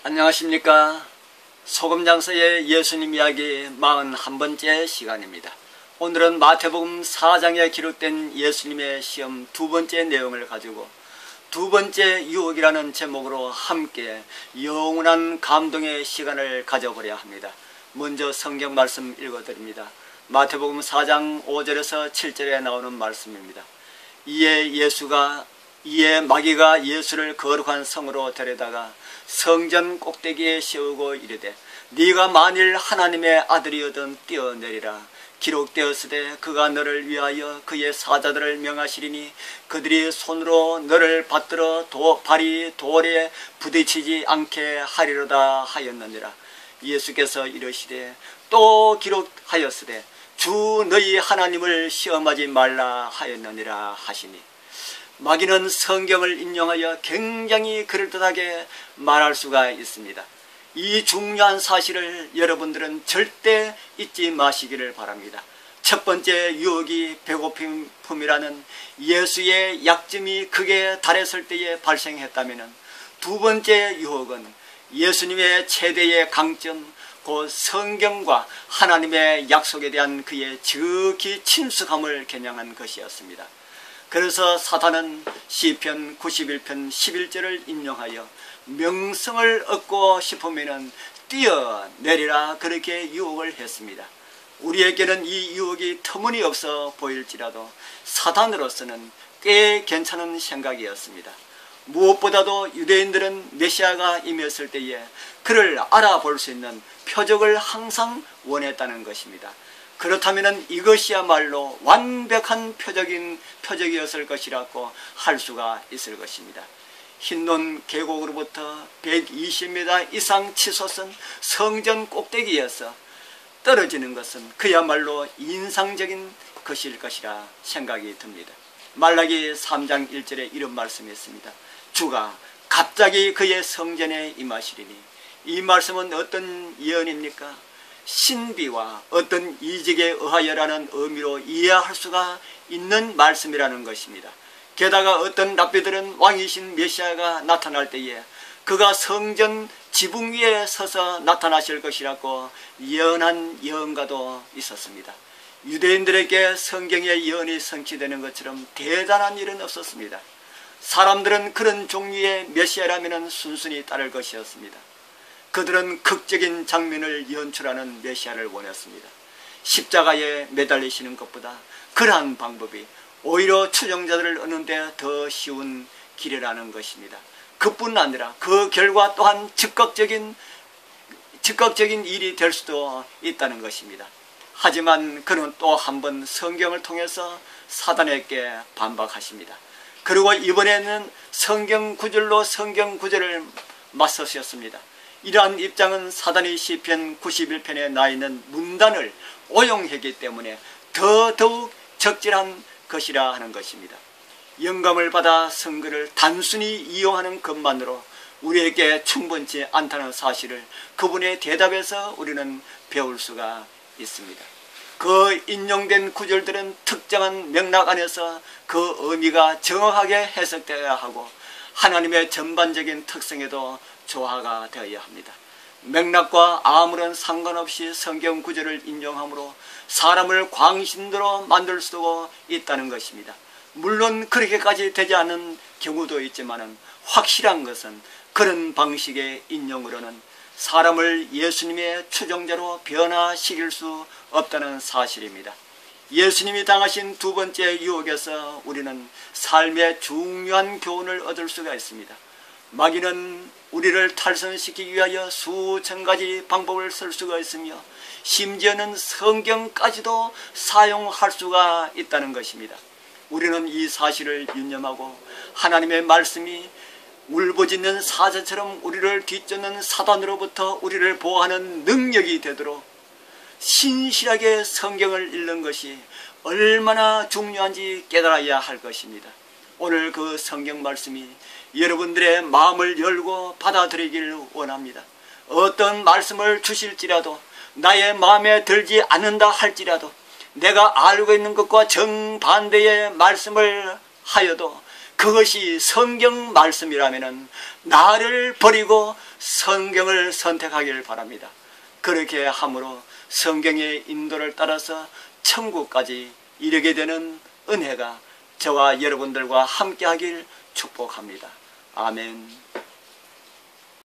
안녕하십니까. 소금장서의 예수님 이야기 41번째 시간입니다. 오늘은 마태복음 4장에 기록된 예수님의 시험 두 번째 내용을 가지고 두 번째 유혹이라는 제목으로 함께 영원한 감동의 시간을 가져보려 합니다. 먼저 성경 말씀 읽어드립니다. 마태복음 4장 5절에서 7절에 나오는 말씀입니다. 이에 마귀가 예수를 거룩한 성으로 데려다가 성전 꼭대기에 세우고 이르되 네가 만일 하나님의 아들이거든 뛰어내리라. 기록되었으되 그가 너를 위하여 그의 사자들을 명하시리니 그들이 손으로 너를 받들어 발이 돌에 부딪히지 않게 하리로다 하였느니라. 예수께서 이르시되 또 기록하였으되 주 너희 하나님을 시험하지 말라 하였느니라 하시니, 마귀는 성경을 인용하여 굉장히 그럴듯하게 말할 수가 있습니다. 이 중요한 사실을 여러분들은 절대 잊지 마시기를 바랍니다. 첫 번째 유혹이 배고픔이라는 예수의 약점이 극에 달했을 때에 발생했다면, 두 번째 유혹은 예수님의 최대의 강점, 곧 성경과 하나님의 약속에 대한 그의 지극히 친숙함을 겨냥한 것이었습니다. 그래서 사탄은 시편 91편 11절을 인용하여 명성을 얻고 싶으면 뛰어내리라 그렇게 유혹을 했습니다. 우리에게는 이 유혹이 터무니없어 보일지라도 사탄으로서는 꽤 괜찮은 생각이었습니다. 무엇보다도 유대인들은 메시아가 임했을 때에 그를 알아볼 수 있는 표적을 항상 원했다는 것입니다. 그렇다면 이것이야말로 완벽한 표적이었을 것이라고 할 수가 있을 것입니다. 흰논 계곡으로부터 120m 이상 치솟은 성전 꼭대기에서 떨어지는 것은 그야말로 인상적인 것일 것이라 생각이 듭니다. 말라기 3장 1절에 이런 말씀이 있습니다. 주가 갑자기 그의 성전에 임하시리니, 이 말씀은 어떤 예언입니까? 신비와 어떤 이직에 의하여라는 의미로 이해할 수가 있는 말씀이라는 것입니다. 게다가 어떤 랍비들은 왕이신 메시아가 나타날 때에 그가 성전 지붕 위에 서서 나타나실 것이라고 예언한 예언가도 있었습니다. 유대인들에게 성경의 예언이 성취되는 것처럼 대단한 일은 없었습니다. 사람들은 그런 종류의 메시아라면 순순히 따를 것이었습니다. 그들은 극적인 장면을 연출하는 메시아를 원했습니다. 십자가에 매달리시는 것보다 그러한 방법이 오히려 추종자들을 얻는 데 더 쉬운 길이라는 것입니다. 그뿐 아니라 그 결과 또한 즉각적인 일이 될 수도 있다는 것입니다. 하지만 그는 또 한 번 성경을 통해서 사단에게 반박하십니다. 그리고 이번에는 성경 구절로 성경 구절을 맞서셨습니다. 이러한 입장은 사단이 시편 91편에 나 있는 문단을 오용했기 때문에 더더욱 적절한 것이라 하는 것입니다. 영감을 받아 성경을 단순히 이용하는 것만으로 우리에게 충분치 않다는 사실을 그분의 대답에서 우리는 배울 수가 있습니다. 그 인용된 구절들은 특정한 맥락 안에서 그 의미가 정확하게 해석되어야 하고 하나님의 전반적인 특성에도 조화가 되어야 합니다. 맥락과 아무런 상관없이 성경 구절을 인용함으로 사람을 광신도로 만들 수도 있다는 것입니다. 물론 그렇게까지 되지 않은 경우도 있지만 확실한 것은 그런 방식의 인용으로는 사람을 예수님의 추종자로 변화시킬 수 없다는 사실입니다. 예수님이 당하신 두 번째 유혹에서 우리는 삶의 중요한 교훈을 얻을 수가 있습니다. 마귀는 우리를 탈선시키기 위하여 수천 가지 방법을 쓸 수가 있으며 심지어는 성경까지도 사용할 수가 있다는 것입니다. 우리는 이 사실을 유념하고 하나님의 말씀이 울부짖는 사자처럼 우리를 뒤쫓는 사단으로부터 우리를 보호하는 능력이 되도록 신실하게 성경을 읽는 것이 얼마나 중요한지 깨달아야 할 것입니다. 오늘 그 성경 말씀이 여러분들의 마음을 열고 받아들이기를 원합니다. 어떤 말씀을 주실지라도 나의 마음에 들지 않는다 할지라도 내가 알고 있는 것과 정반대의 말씀을 하여도 그것이 성경 말씀이라면 나를 버리고 성경을 선택하길 바랍니다. 그렇게 함으로 성경의 인도를 따라서 천국까지 이르게 되는 은혜가 저와 여러분들과 함께하길 축복합니다. 아멘.